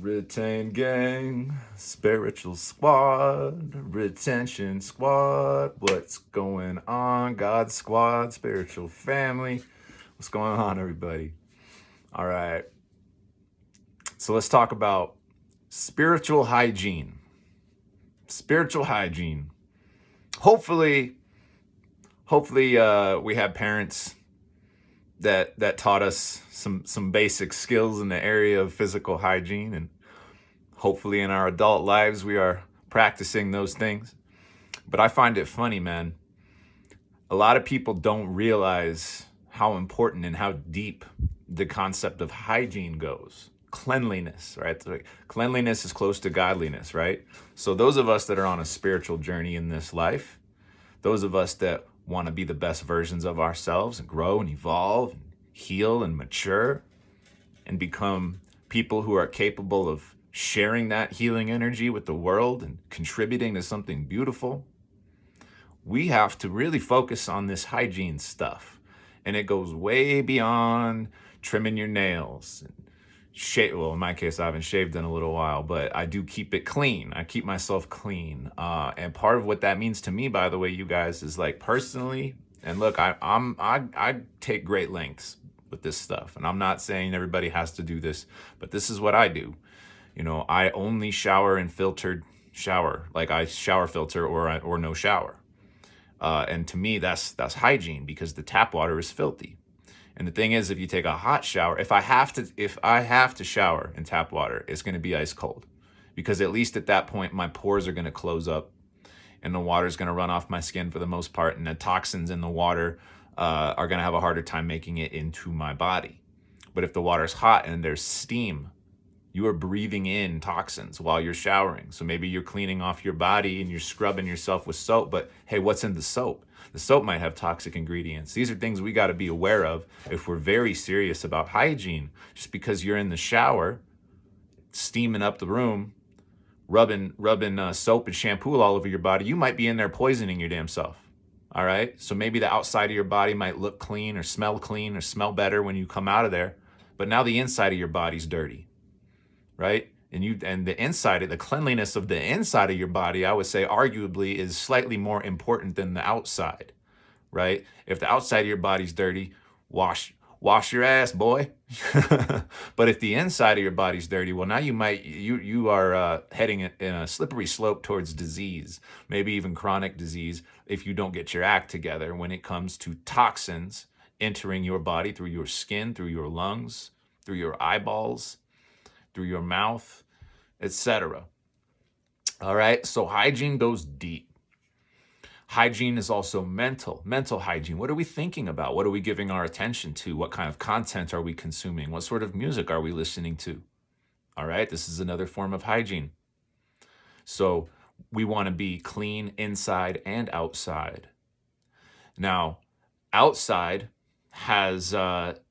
Retain gang, spiritual squad, retention squad. What's going on, God squad, spiritual family? What's going on, everybody? All right. So let's talk about spiritual hygiene. Spiritual hygiene. Hopefully, we have parents that taught us some basic skills in the area of physical hygiene, and hopefully in our adult lives we are practicing those things. But I find it funny, man. A lot of people don't realize how important and how deep the concept of hygiene goes. Cleanliness, right? Like, cleanliness is close to godliness, right? So those of us that are on a spiritual journey in this life, those of us that want to be the best versions of ourselves and grow and evolve and heal and mature and become people who are capable of sharing that healing energy with the world and contributing to something beautiful, we have to really focus on this hygiene stuff. And it goes way beyond trimming your nails and shave. Well, in my case, I haven't shaved in a little while, but I do keep it clean. I keep myself clean. And part of what that means to me, by the way, you guys, is like personally, and look, I take great lengths with this stuff. And I'm not saying everybody has to do this, but this is what I do. You know, I only shower in filtered shower, like I shower filter or no shower. And to me, that's hygiene, because the tap water is filthy. And the thing is, if you take a hot shower, if I have to shower in tap water, it's going to be ice cold, because at least at that point, my pores are going to close up and the water is going to run off my skin for the most part. And the toxins in the water are going to have a harder time making it into my body. But if the water's hot and there's steam, you are breathing in toxins while you're showering. So maybe you're cleaning off your body and you're scrubbing yourself with soap, but hey, what's in the soap? The soap might have toxic ingredients. These are things we got to be aware of if we're very serious about hygiene. Just because you're in the shower, steaming up the room, rubbing soap and shampoo all over your body, you might be in there poisoning your damn self. All right? So maybe the outside of your body might look clean or smell better when you come out of there, but now the inside of your body's dirty. Right? And the inside, the cleanliness of the inside of your body, I would say arguably is slightly more important than the outside, right? If the outside of your body's dirty, wash your ass, boy. But if the inside of your body's dirty, well, now you are heading in a slippery slope towards disease, maybe even chronic disease, if you don't get your act together when it comes to toxins entering your body through your skin, through your lungs, through your eyeballs, through your mouth, etc. All right, so hygiene goes deep. Hygiene is also mental hygiene. What are we thinking about? What are we giving our attention to? What kind of content are we consuming? What sort of music are we listening to? All right, this is another form of hygiene. So we want to be clean inside and outside. Now, outside has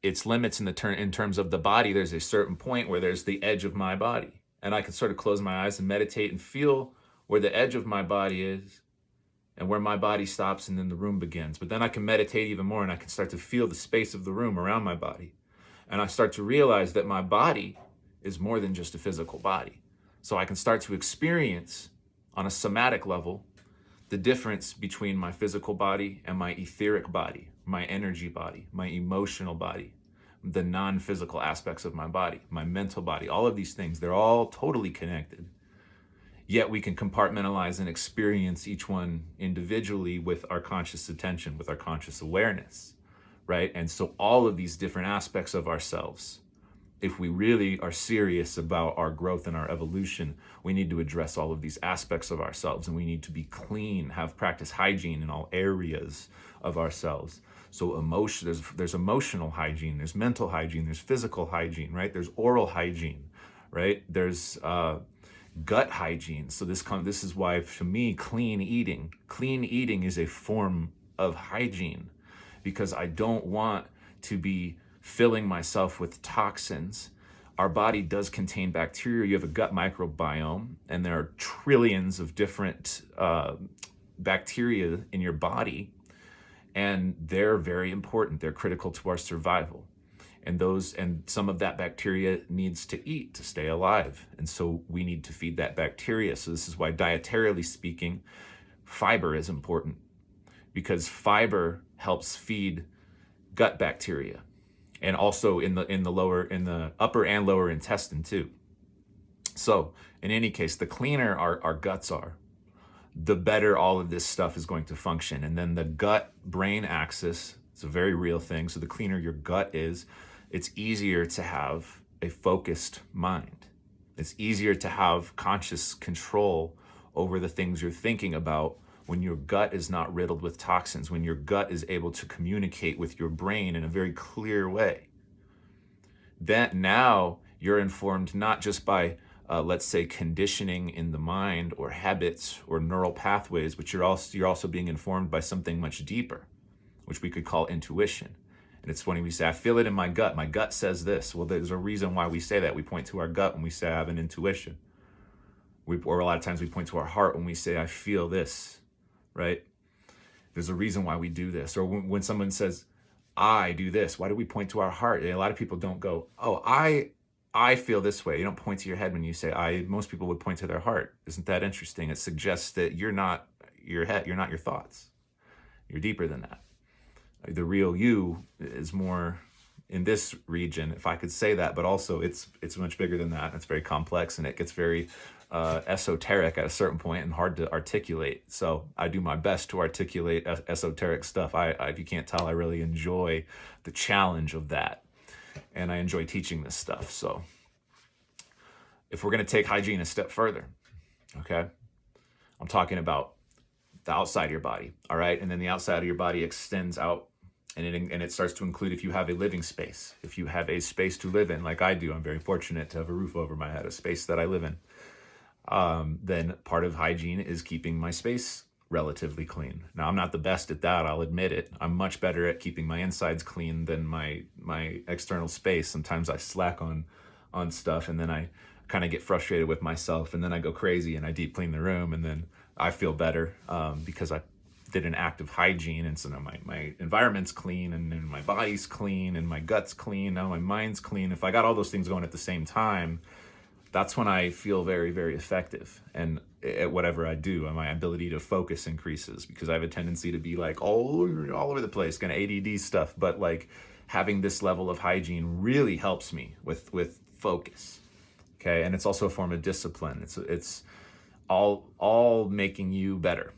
its limits in terms of the body. There's a certain point where there's the edge of my body, and I can sort of close my eyes and meditate and feel where the edge of my body is and where my body stops, and then the room begins. But then I can meditate even more, and I can start to feel the space of the room around my body, and I start to realize that my body is more than just a physical body. So I can start to experience on a somatic level the difference between my physical body and my etheric body, my energy body, my emotional body, the non-physical aspects of my body, my mental body, all of these things, they're all totally connected. Yet we can compartmentalize and experience each one individually with our conscious attention, with our conscious awareness, right? And so all of these different aspects of ourselves, if we really are serious about our growth and our evolution, we need to address all of these aspects of ourselves, and we need to be clean, have practice hygiene in all areas of ourselves. So there's emotional hygiene, there's mental hygiene, there's physical hygiene, right? There's oral hygiene, right? There's gut hygiene. So this is why, for me, clean eating is a form of hygiene, because I don't want to be filling myself with toxins. Our body does contain bacteria. You have a gut microbiome, and there are trillions of different bacteria in your body, and they're very important. They're critical to our survival. and some of that bacteria needs to eat to stay alive. And so we need to feed that bacteria. So this is why, dietarily speaking, fiber is important, because fiber helps feed gut bacteria, and also in the upper and lower intestine too. So in any case, the cleaner our guts are, the better all of this stuff is going to function. And then the gut brain axis, it's a very real thing. So the cleaner your gut is, it's easier to have a focused mind. It's easier to have conscious control over the things you're thinking about when your gut is not riddled with toxins, when your gut is able to communicate with your brain in a very clear way. That now you're informed not just by let's say conditioning in the mind or habits or neural pathways, but you're also being informed by something much deeper, which we could call intuition. And it's funny, we say, I feel it in my gut. My gut says this. Well, there's a reason why we say that. We point to our gut when we say I have an intuition. Or a lot of times we point to our heart when we say I feel this, right? There's a reason why we do this. Or when someone says, I do this, why do we point to our heart? A lot of people don't go, oh, I feel this way. You don't point to your head when you say I. Most people would point to their heart. Isn't that interesting? It suggests that you're not your head, you're not your thoughts. You're deeper than that. The real you is more in this region, if I could say that, but also it's much bigger than that. It's very complex, and it gets very esoteric at a certain point and hard to articulate. So I do my best to articulate esoteric stuff. If you can't tell, I really enjoy the challenge of that. And I enjoy teaching this stuff. So if we're going to take hygiene a step further, okay, I'm talking about the outside of your body, all right? And then the outside of your body extends out, and it starts to include if you have a living space, if you have a space to live in, like I do. I'm very fortunate to have a roof over my head, a space that I live in. Then part of hygiene is keeping my space relatively clean. Now, I'm not the best at that, I'll admit it. I'm much better at keeping my insides clean than my external space. Sometimes I slack on stuff, and then I kind of get frustrated with myself, and then I go crazy and I deep clean the room, and then I feel better because I did an act of hygiene. And so now my environment's clean, and then my body's clean, and my gut's clean, now my mind's clean. If I got all those things going at the same time, that's when I feel very, very effective. And at whatever I do, my ability to focus increases, because I have a tendency to be like all over the place, kind of ADD stuff. But like having this level of hygiene really helps me with focus. Okay, and it's also a form of discipline. It's all making you better.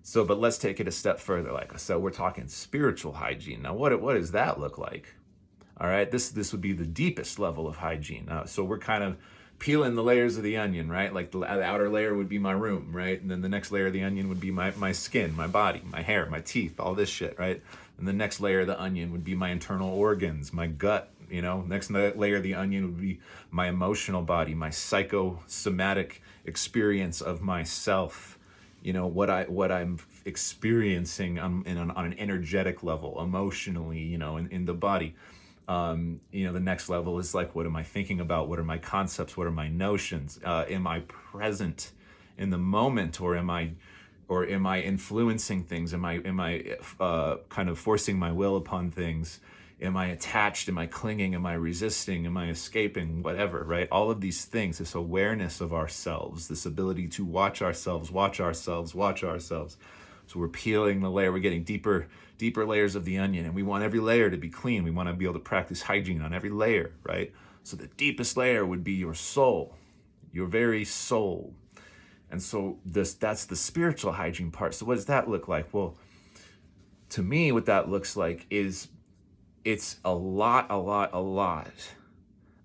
So, but let's take it a step further. Like I said, we're talking spiritual hygiene. Now, what does that look like? All right, this would be the deepest level of hygiene. So we're kind of peeling the layers of the onion, right? Like the outer layer would be my room, right? And then the next layer of the onion would be my skin, my body, my hair, my teeth, all this shit, right? And the next layer of the onion would be my internal organs, my gut, next layer of the onion would be my emotional body, my psychosomatic experience of myself, what I'm experiencing on an energetic level, emotionally, in the body. The next level is like, what am I thinking about? What are my concepts? What are my notions? Am I present in the moment, or am I influencing things? Am I kind of forcing my will upon things? Am I attached? Am I clinging? Am I resisting? Am I escaping? Whatever, right? All of these things, this awareness of ourselves, this ability to watch ourselves. So we're peeling the layer, we're getting deeper layers of the onion, and we want every layer to be clean. We want to be able to practice hygiene on every layer, right? So the deepest layer would be your soul, your very soul. And so that's the spiritual hygiene part. So what does that look like? Well, to me, what that looks like is it's a lot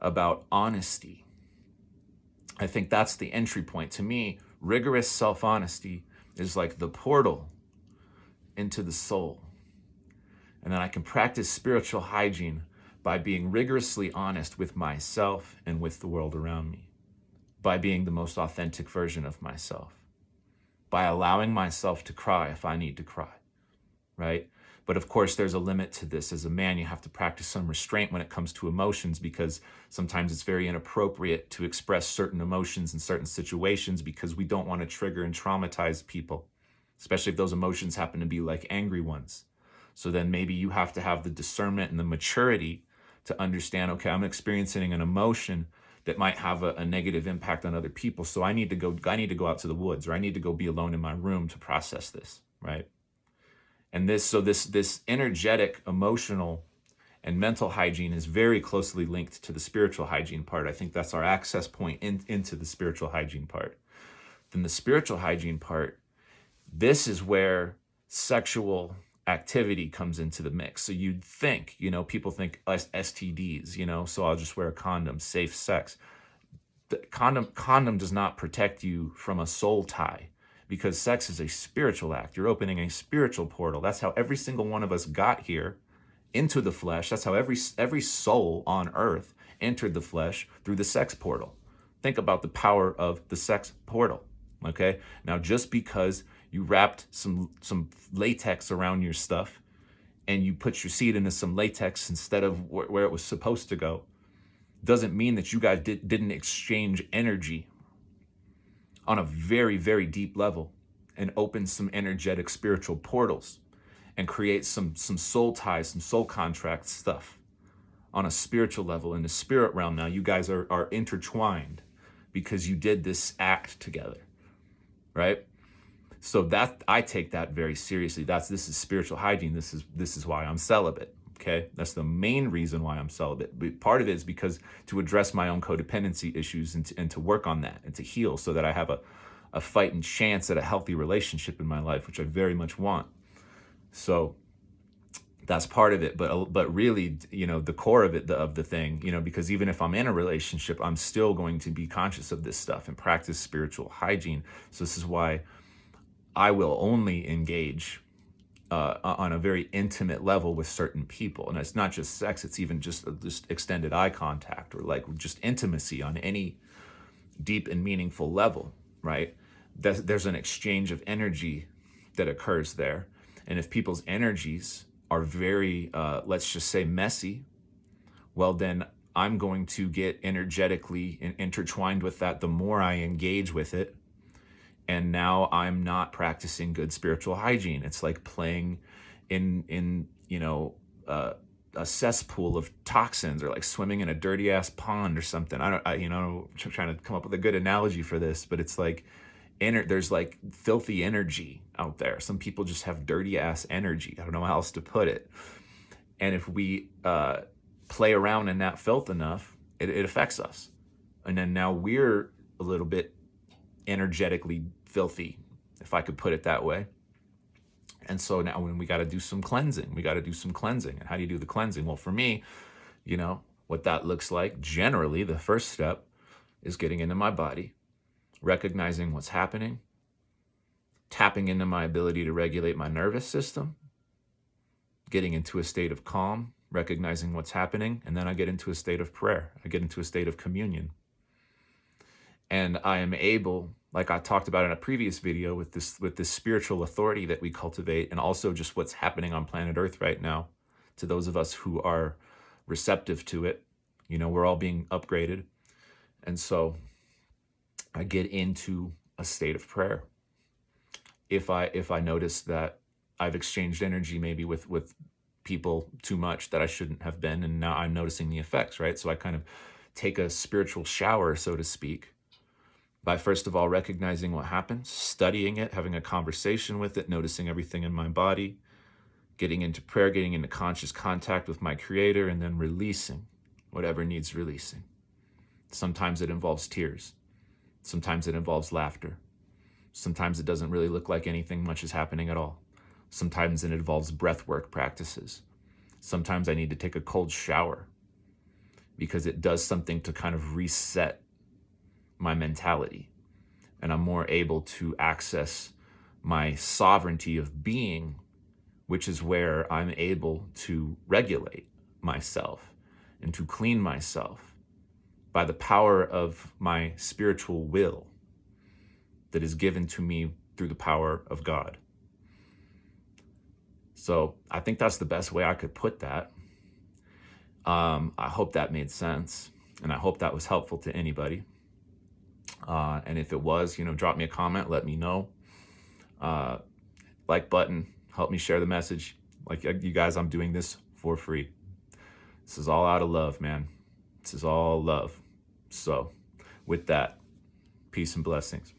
about honesty. I think that's the entry point. To me, rigorous self-honesty is like the portal into the soul. And then I can practice spiritual hygiene by being rigorously honest with myself and with the world around me, by being the most authentic version of myself, by allowing myself to cry if I need to cry, right? But of course, there's a limit to this. As a man, you have to practice some restraint when it comes to emotions, because sometimes it's very inappropriate to express certain emotions in certain situations, because we don't want to trigger and traumatize people, especially if those emotions happen to be like angry ones. So then maybe you have to have the discernment and the maturity to understand, okay, I'm experiencing an emotion that might have a negative impact on other people. So I need to go out to the woods, or I need to go be alone in my room to process this, right? And this energetic, emotional, and mental hygiene is very closely linked to the spiritual hygiene part. I think that's our access point into the spiritual hygiene part. Then the spiritual hygiene part, this is where sexual activity comes into the mix. So you'd think, people think STDs, so I'll just wear a condom, safe sex. The condom does not protect you from a soul tie, because sex is a spiritual act. You're opening a spiritual portal. That's how every single one of us got here into the flesh. That's how every soul on earth entered the flesh, through the sex portal. Think about the power of the sex portal. Okay? Now, just because you wrapped some latex around your stuff and you put your seed into some latex instead of where it was supposed to go, doesn't mean that you guys didn't exchange energy on a very, very deep level and open some energetic spiritual portals and create some soul ties, some soul contract stuff on a spiritual level in the spirit realm. Now you guys are intertwined because you did this act together, right? So that, I take that very seriously. This is spiritual hygiene. This is why I'm celibate. Okay, that's the main reason why I'm celibate. But part of it is because to address my own codependency issues and to work on that and to heal, so that I have a fighting chance at a healthy relationship in my life, which I very much want. So that's part of it. But really, the core of it, of the thing, because even if I'm in a relationship, I'm still going to be conscious of this stuff and practice spiritual hygiene. So this is why I will only engage on a very intimate level with certain people. And it's not just sex, it's even just extended eye contact, or like just intimacy on any deep and meaningful level, right? There's an exchange of energy that occurs there. And if people's energies are very, let's just say, messy, well, then I'm going to get energetically intertwined with that the more I engage with it. And now I'm not practicing good spiritual hygiene. It's like playing in a cesspool of toxins, or like swimming in a dirty ass pond or something. I'm trying to come up with a good analogy for this, but it's like there's like filthy energy out there. Some people just have dirty ass energy. I don't know how else to put it. And if we play around in that filth enough, it affects us. And then now we're a little bit energetically filthy, if I could put it that way. And so now when we got to do some cleansing, And how do you do the cleansing? Well, for me, what that looks like, generally, the first step is getting into my body, recognizing what's happening, tapping into my ability to regulate my nervous system, getting into a state of calm, recognizing what's happening, and then I get into a state of prayer. I get into a state of communion. And I am able, like I talked about in a previous video, with this spiritual authority that we cultivate, and also just what's happening on planet Earth right now, to those of us who are receptive to it, we're all being upgraded. And so I get into a state of prayer. If I notice that I've exchanged energy maybe with people too much that I shouldn't have been, and now I'm noticing the effects, right? So I kind of take a spiritual shower, so to speak, by first of all recognizing what happens, studying it, having a conversation with it, noticing everything in my body, getting into prayer, getting into conscious contact with my Creator, and then releasing whatever needs releasing. Sometimes it involves tears. Sometimes it involves laughter. Sometimes it doesn't really look like anything much is happening at all. Sometimes it involves breath work practices. Sometimes I need to take a cold shower because it does something to kind of reset my mentality, and I'm more able to access my sovereignty of being, which is where I'm able to regulate myself and to clean myself by the power of my spiritual will that is given to me through the power of God. So I think that's the best way I could put that. I hope that made sense, and I hope that was helpful to anybody. And if it was, drop me a comment, let me know. Like button, help me share the message. Like you guys, I'm doing this for free. This is all out of love, man. This is all love. So with that, peace and blessings.